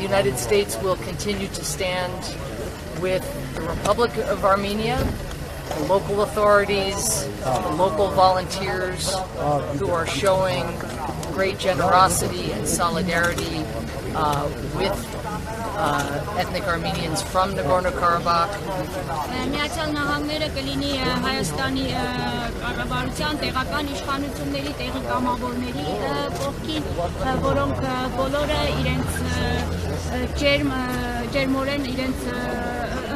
United States will continue to stand with the Republic of Armenia, the local authorities, the local volunteers who are showing great generosity and solidarity with ethnic Armenians from Nagorno-Karabakh. Միացյալ Նահանգները կլինի Հայաստանի կառավարության տեղական իշխանությունների տեղի կամավորների կողքին, որոնք բոլորը իրենց ջերմորեն իրենց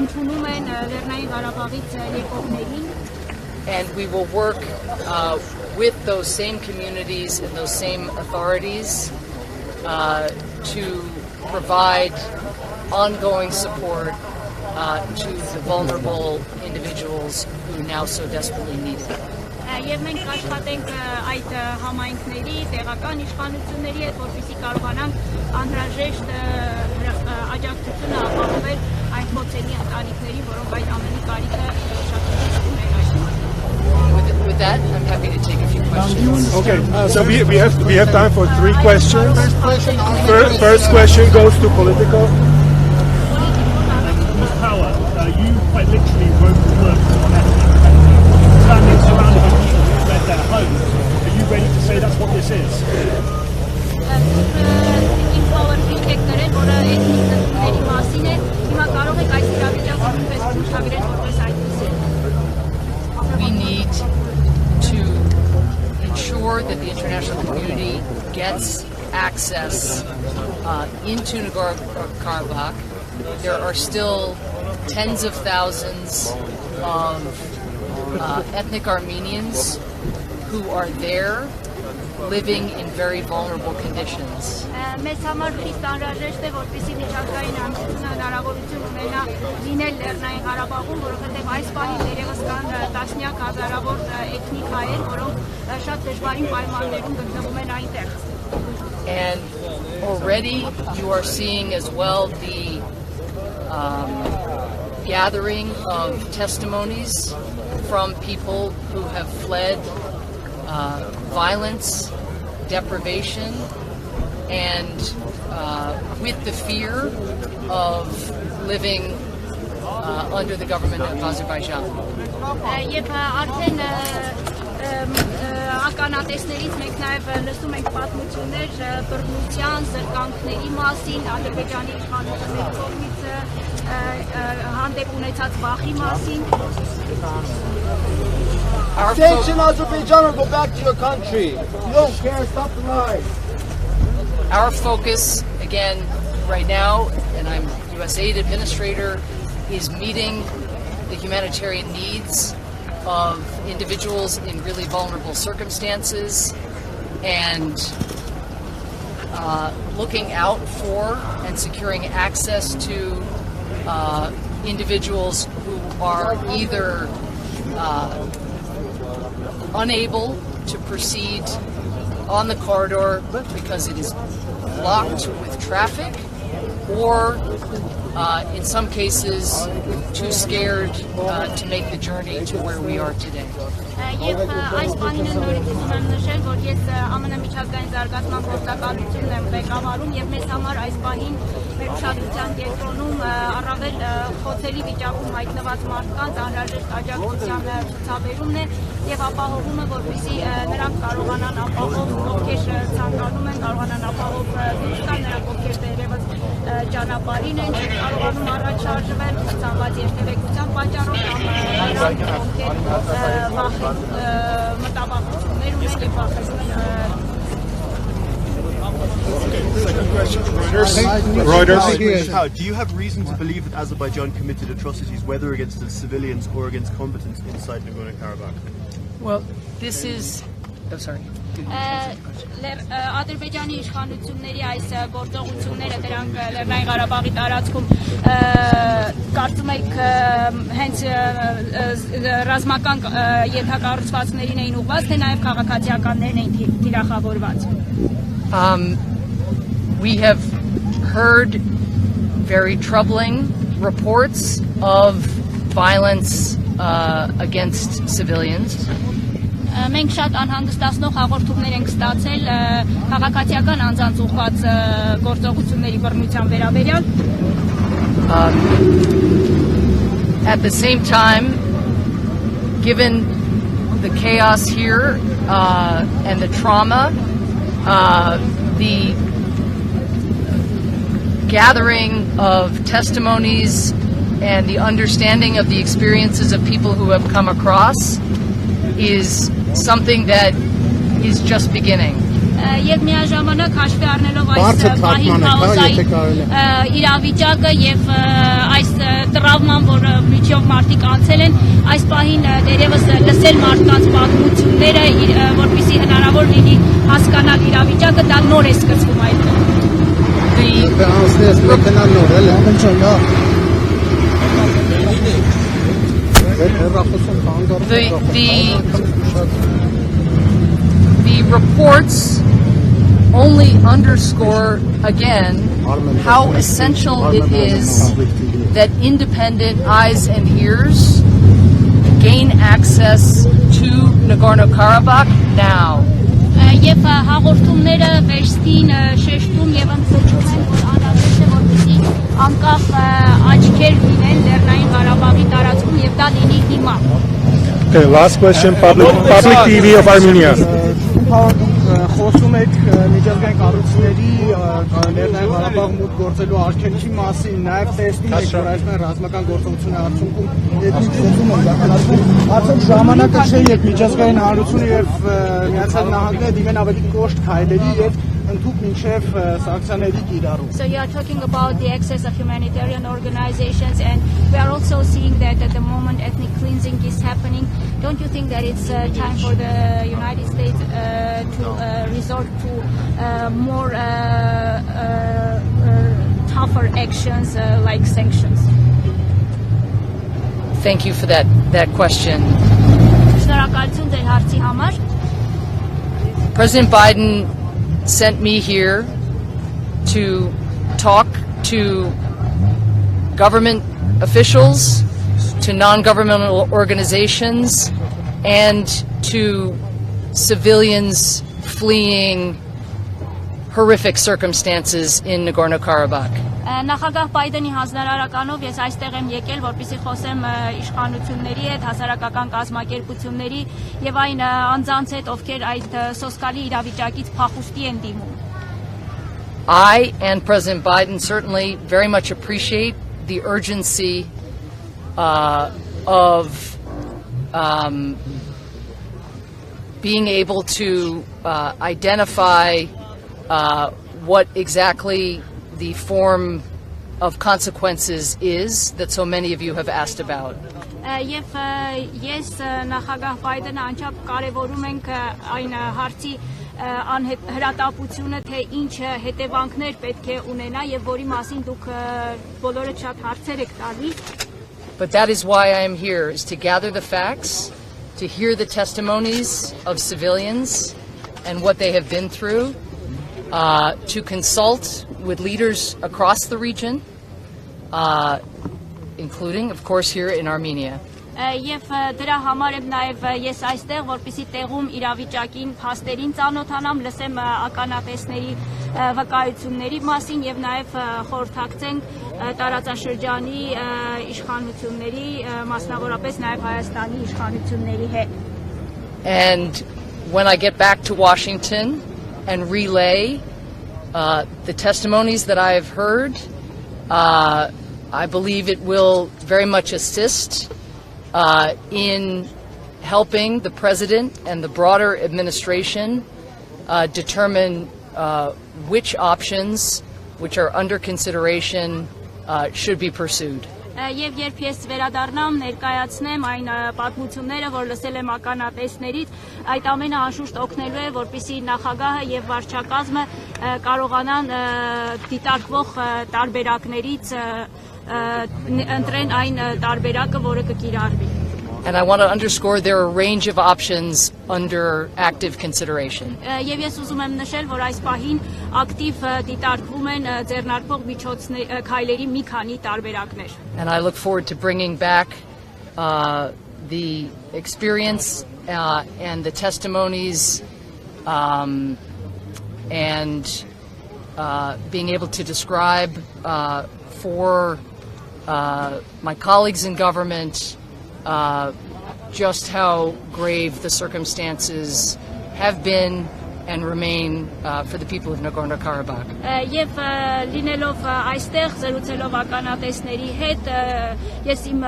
ընդունում են Լեռնային Ղարաբաղից եկողներին. And we will work with those same communities and those same authorities to provide ongoing support to the vulnerable individuals who now so desperately need it. Եվ մենք աշխատենք այդ համայնքների, տեղական իշխանությունների հետ, որպեսզի կարողանանք անհրաժեշտ աջակցությունը ապահովել այն խոցելի ընտանիքներին, որոնք այդ ամենի կարիքը շատ ունեն այս moment. With that, I'm happy to take a few questions. Okay, so we have time for 3 questions. First question goes to political. Power, you quite literally wrote the work on ethnic standing surrounded by people who fled their homes. Are you ready to say that's what this is? Փաուեր վիճակը, որը էթնիկ նյութերի մասին է, հիմա կարող եք այս իրավիճակը նույնպես ցուցաբերել որպես այդպիսի. We need to ensure that the international community gets access into Nagorno-Karabakh. There are still tens of thousands of ethnic Armenians who are there living in very vulnerable conditions. Մեզ համար խիստ անհրաժեշտ է, որպեսզի միջազգային հանրությունը հնարավորություն ունենա լինել Լեռնային Ղարաբաղում, որովհետև այս պահին դերևս կան տասնյակ հազարավոր էթնիկ հայեր, որոնք շատ դժվարին պայմաններում գտնվում են այնտեղ. And already you are seeing as well the gathering of testimonies from people who have fled violence, deprivation, and with the fear of living under the government of Azerbaijan. Եվ արդեն ականատեսներից մենք նաև լսում ենք պատմություններ բռնության, զրկանքների մասին, Ադրբեջանի իշխանությունների կողմից հանդեպ ունեցած վախի մասին. Sanction Azerbaijan or go back to your country. You don't care, stop the lie. Our focus, again, right now, and I'm U.S. Aid Administrator, is meeting the humanitarian needs of individuals in really vulnerable circumstances and looking out for and securing access to individuals who are either unable to proceed on the corridor because it is blocked with traffic, or in some cases too scared to make the journey to where we are today. Եվ այս պահին նորից ուզում եմ նշել, որ ես ԱՄՆ միջազգային զարգացման գործակալությունն եմ ղեկավարում եւ մեզ համար այս պահին մեր ուշադրության կենտրոնում առավել խոցելի վիճակում հայտնված մարդկանց անհրաժեշտ աջակցության ցուցաբերումն է եւ ապահովումը, որպեսզի նրանք կարողանան ապահով, ովքեր ցանկանում են, կարողանան ապահով դուրս գալ, նրանք ովքեր դերևս ճանապարհին են, կարողանում առաջ շարժվել ցանկացած երթևեկության պատճառով կամ նրանք ովքեր մտավախություններ ունեն եւ վախեցնում են. Second question, Reuters. Do you have reason to believe that Azerbaijan committed atrocities, whether against the civilians or against combatants inside Nagorno-Karabakh? Well, this is... Oh, sorry. Ադրբեջանի իշխանությունների այս գործողությունները դրանք Լեռնային Ղարաբաղի տարածքում կարծում եք հենց ռազմական ենթակառուցվածքներին էին ուղղված, թե նաև քաղաքացիականներն էին թիրախավորված. We have heard very troubling reports of violence against civilians. Մենք շատ անհանգստացնող հաղորդումներ ենք ստացել քաղաքացիական անձանց ուղղված գործողությունների բռնության վերաբերյալ։ At the same time, given the chaos here and the trauma, the gathering of testimonies and the understanding of the experiences of people who have come across is something that is just beginning. Եվ միաժամանակ հաշվի առնելով այս պահին քաոսային իրավիճակը եւ այս տրավման, որ միջով մարդիկ անցել են, այս պահին դերևս լսել մարդկանց պատմությունները, որպեսզի հնարավոր լինի հասկանալ իրավիճակը, դա նոր է սկսվում այդտեղ։ The reports only underscore again how essential it is that independent eyes and ears gain access to Nagorno-Karabakh now. Եվ հաղորդումները վերստին շեշտում եւ ընդգծում են, որ անհրաժեշտ է որպեսզի անկախ աչքեր լինեն Լեռնային Ղարաբաղի տարածքում եւ դա լինի հիմա։ Okay, last question, public TV of Armenia. Խոսում եք միջազգային կառույցների Լեռնային Ղարաբաղ մուտք գործելու արգելքի մասին, նաև տեսնում եք, որ այսպես ռազմական գործողությունների արդյունքում էթնիկ լուծում են գրանցվում։ Արդեն ժամանակը չէ, երբ միջազգային հանրությունը եւ Միացյալ Նահանգները դիմեն ավելի կոշտ քայլերի եւ ընդհանուր մինչև սանկցիաների կիրառում։ So you are talking about the access of humanitarian organizations, and we are also seeing that at the moment ethnic cleansing is happening. Don't you think that it's time for the United States to resort to more tougher actions like sanctions? Thank you for that question. Շնորհակալություն ձեր հարցի համար։ President Biden sent me here to talk to government officials, to non-governmental organizations, and to civilians fleeing horrific circumstances in Nagorno-Karabakh. Նախագահ Բայդենի հանձնարարականով ես այստեղ եմ եկել, որպեսզի խոսեմ իշխանությունների հետ, հասարակական կազմակերպությունների եւ այն անձանց հետ, ովքեր այդ սոսկալի իրավիճակից փախուստի են դիմում։ I and President Biden certainly very much appreciate the urgency of being able to identify what exactly the form of consequences is that so many of you have asked about. Եվ ես նախագահ Բայդենը անչափ կարևորում ենք այն հարցի հրատապությունը, թե ինչ հետևանքներ պետք է ունենա եւ որի մասին դուք բոլորը շատ հարցեր եք տալիս։ But that is why I am here, is to gather the facts, to hear the testimonies of civilians and what they have been through, to consult with leaders across the region, including, of course, here in Armenia. Եվ դրա համար եմ նաև ես այստեղ, որպեսզի տեղում իրավիճակին, փաստերին ծանոթանամ, լսեմ ականատեսների վկայությունների մասին եւ նաև խորհրդակցենք տարածաշրջանի իշխանությունների, մասնավորապես նաև Հայաստանի իշխանությունների հետ։ And when I get back to Washington and relay the testimonies that I have heard, I believe it will very much assist in helping the President and the broader administration determine which options which are under consideration should be pursued. Եվ երբ ես վերադառնամ, ներկայացնեմ այն պատմությունները, որ լսել եմ ականատեսներից, այդ ամենը անշուշտ օգնելու է, որպեսզի նախագահը եւ վարչակազմը կարողանան դիտարկվող տարբերակներից ընտրեն այն տարբերակը, որը կկիրառվի։ And I want to underscore there are a range of options under active consideration. Եվ ես ուզում եմ նշել, որ այս պահին ակտիվ դիտարկվում են ձեռնարկվող քայլերի մի քանի տարբերակներ։ And I look forward to bringing back the experience and the testimonies and being able to describe for my colleagues in government just how grave the circumstances have been and remain for the people of Nagorno-Karabakh. Եվ լինելով այստեղ զրուցելով ականատեսների հետ ես իմ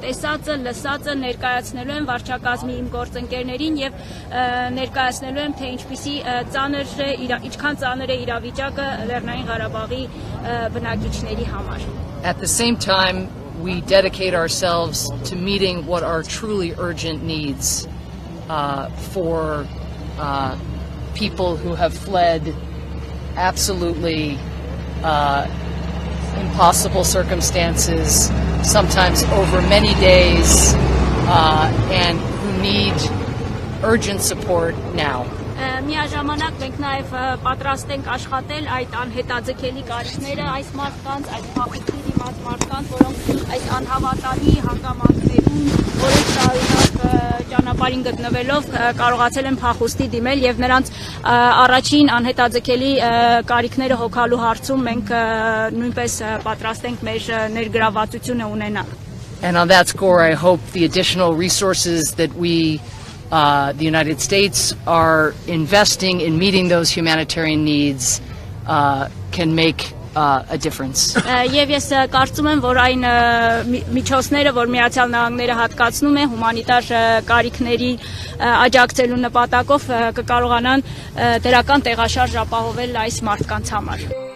տեսածը, լսածը ներկայացնելու եմ վարչակազմի իմ գործընկերներին եւ ներկայացնելու եմ թե ինչպիսի ինչքան ծանր է իրավիճակը Լեռնային Ղարաբաղի բնակիչների համար. At the same time, we dedicate ourselves to meeting what are truly urgent needs for people who have fled absolutely impossible circumstances, sometimes over many days, and who need urgent support now. Միաժամանակ մենք նաև պատրաստ ենք աշխատել այդ անհետաձգելի կարիքները այս մարդկանց, այդ փախուստի դիմաց մարդկանց, որոնք այս անհավատալի հանգամանքներում որոշ շարունակ ճանապարհին գտնվելով կարողացել են փախուստի դիմել եւ նրանց առաջին անհետաձգելի կարիքները հոգալու հարցում մենք նույնպես պատրաստ ենք մեր ներգրավվածությունը ունենալ. And on that score, I hope the additional resources that the United States are investing in meeting those humanitarian needs can make a difference. Եվ ես կարծում եմ, որ այն միջոցները, որ Միացյալ Նահանգները հատկացնում է հումանիտար կարիքների աջակցելու նպատակով կկարողանան դրական տեղաշարժ ապահովել այս մարդկանց համար.